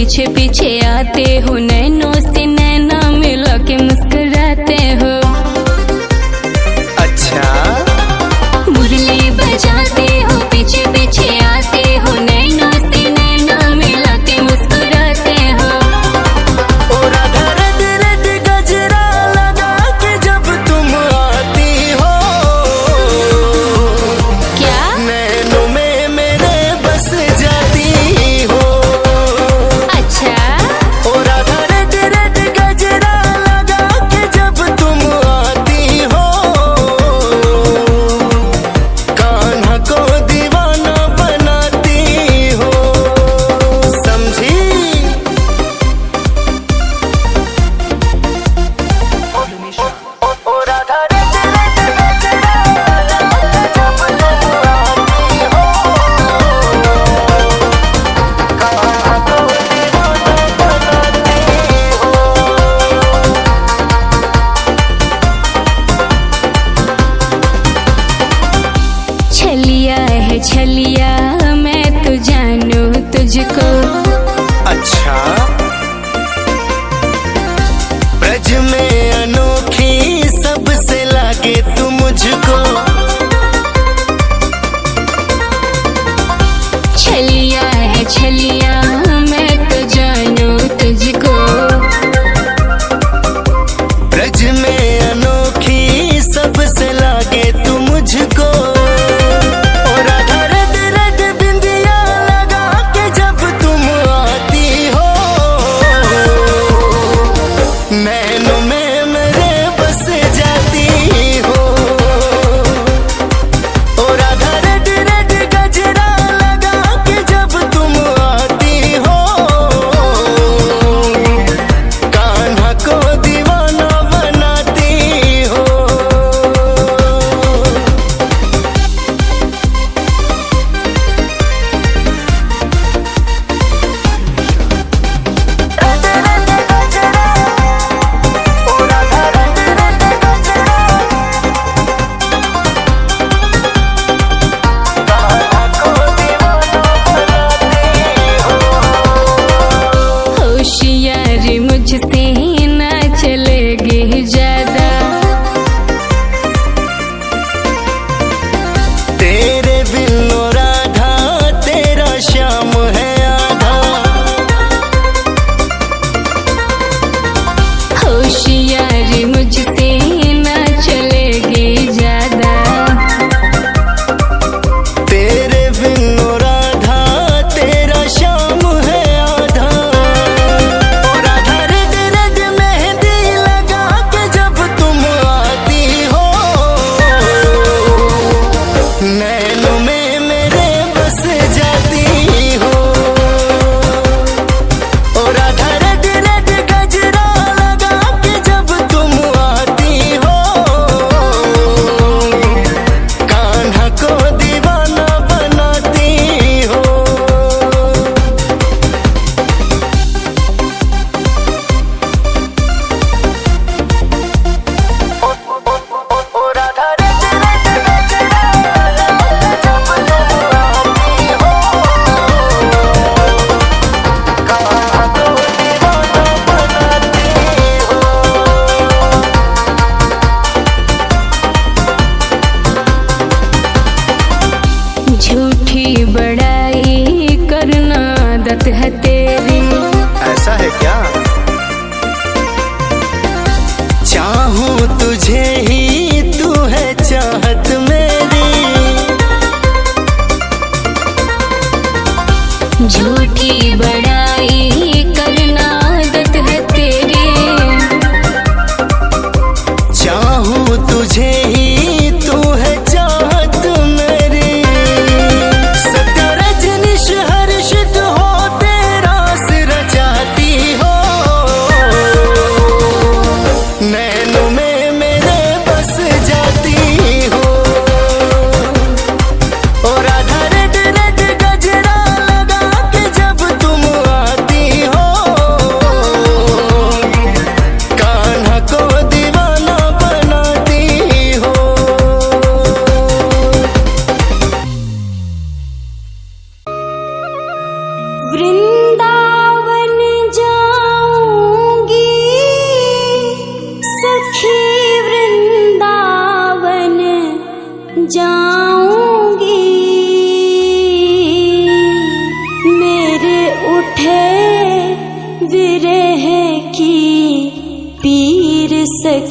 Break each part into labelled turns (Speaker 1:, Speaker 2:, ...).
Speaker 1: पीछे पीछे आते हो, नैनों से नैना मिला के मुस्कुराते हो।
Speaker 2: अच्छा
Speaker 1: मुरली बजाते हो, पीछे पीछे आते हो, नैनों से नैना मिला के मुस्कुराते हो।
Speaker 2: ओ राधा रद रद गजरा लगा के जब तुम आती हो,
Speaker 1: क्या
Speaker 2: नैनों में मेरे बस जाती हो।
Speaker 1: अच्छा
Speaker 2: ओ राधा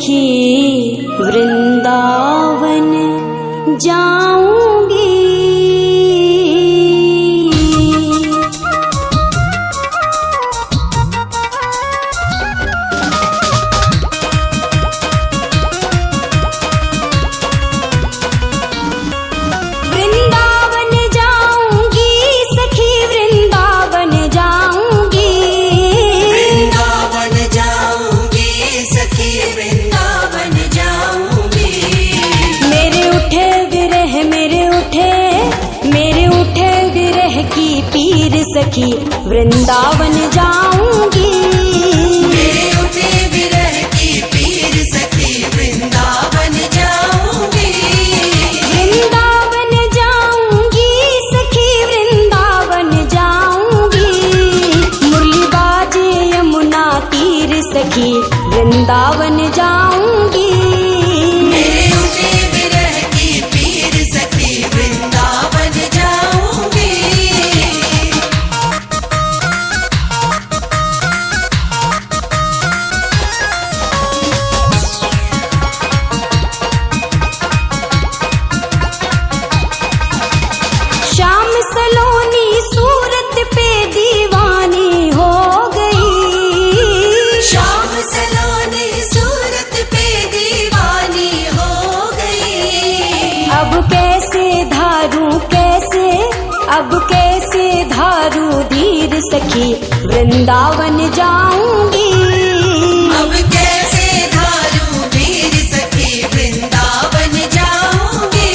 Speaker 1: सखी वृंदावन जाऊंगी। वृंदावन जाऊंगी सखी वृंदावन जाऊंगी।
Speaker 3: वृंदावन जाऊंगी सखी वृंदावन जाऊंगी।
Speaker 1: मेरे उठे विरह की पीर सखी वृंदावन जाऊंगी।
Speaker 3: मेरे उठे विरह की पीर सखी वृंदावन जाऊंगी।
Speaker 1: वृंदावन जाऊंगी सखी वृंदावन जाऊंगी। मुरली बाजे यमुना तीर सखी वृंदावन जाऊंगी।
Speaker 3: मेरे उठे विरह की पीर सखी वृंदावन जाऊंगी।
Speaker 1: श्याम सलोनी सूरत पे दीवानी हो गई।
Speaker 3: श्याम सलोनी सूरत पे दीवानी हो गई।
Speaker 1: अब कैसे धारू धीर सखी वृंदावन जाऊंगी।
Speaker 3: अब कैसे धारू धीर सखी वृंदावन जाऊंगी।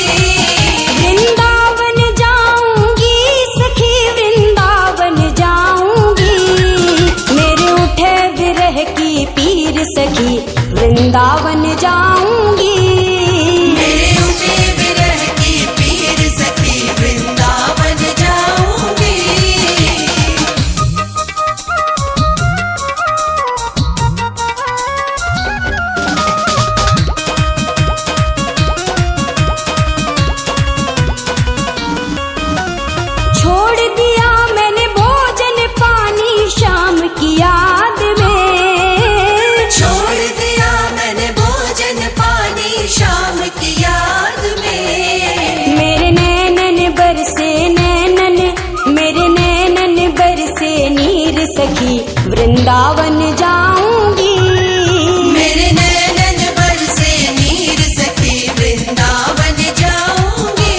Speaker 1: वृंदावन जाऊंगी सखी वृंदावन जाऊंगी। मेरे उठे विरह की पीर सखी वृंदावन जाऊंगी।
Speaker 3: मेरे उठे विरह की पीर सखी वृंदावन जाऊंगी।
Speaker 1: छोड़ दिया मैंने भोजन पानी शाम की याद में।
Speaker 3: छोड़ दिया मैंने भोजन पानी शाम की याद में।
Speaker 1: मेरे नैनन बरसे नीर सखी वृंदावन जाऊंगी।
Speaker 3: मेरे नैनन बरसे नीर सखी वृंदावन जाऊंगी।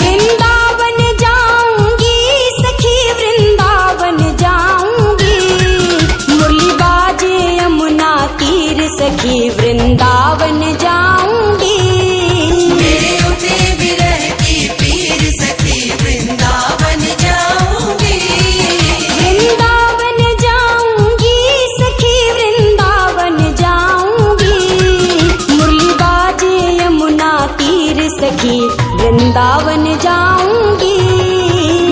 Speaker 1: वृंदावन जाऊंगी सखी वृंदावन जाऊंगी। मुरली बाजे यमुना तीर सखी वृंदावन जाऊंगी।
Speaker 3: मेरे उठे विरह की पीर सखी वृंदावन जाऊंगी।
Speaker 1: वृंदावन जाऊंगी सखी वृंदावन जाऊंगी। मुरली बाजे यमुना तीर सखी वृंदावन जाऊंगी।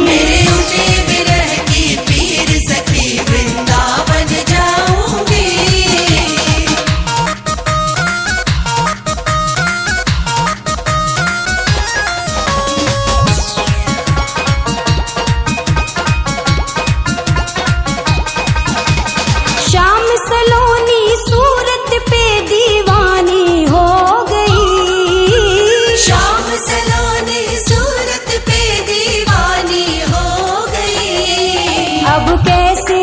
Speaker 3: मेरे उठे विरह की पीर सखी वृंदावन जाऊंगी।
Speaker 1: श्याम सलोनी सूरत पे दीवानी हो गई।
Speaker 3: श्याम सलोनी सूरत पे दीवानी हो गई।
Speaker 1: अब कैसे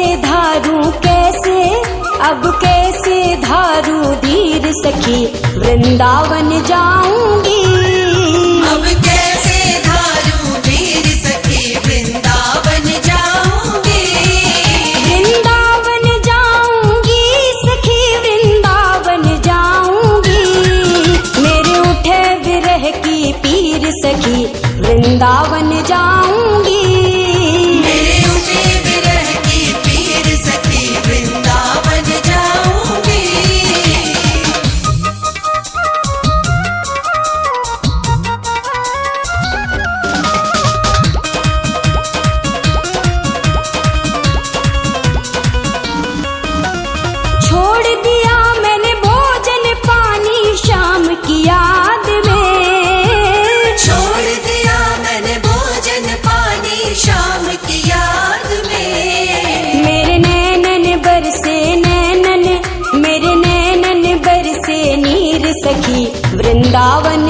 Speaker 1: धारू धीर सखी वृंदावन जाऊंगी।
Speaker 3: अब कैसे धारू धीर सखी वृंदावन जाऊंगी।
Speaker 1: वृंदावन जाऊंगी सखी वृंदावन जाऊंगी। मेरे उठे विरह की पीर सखी वृंदावन जाऊंगी।
Speaker 3: मेरे उठे विरह की पीर सखी वृंदावन जाऊंगी।
Speaker 4: सखी वृंदावन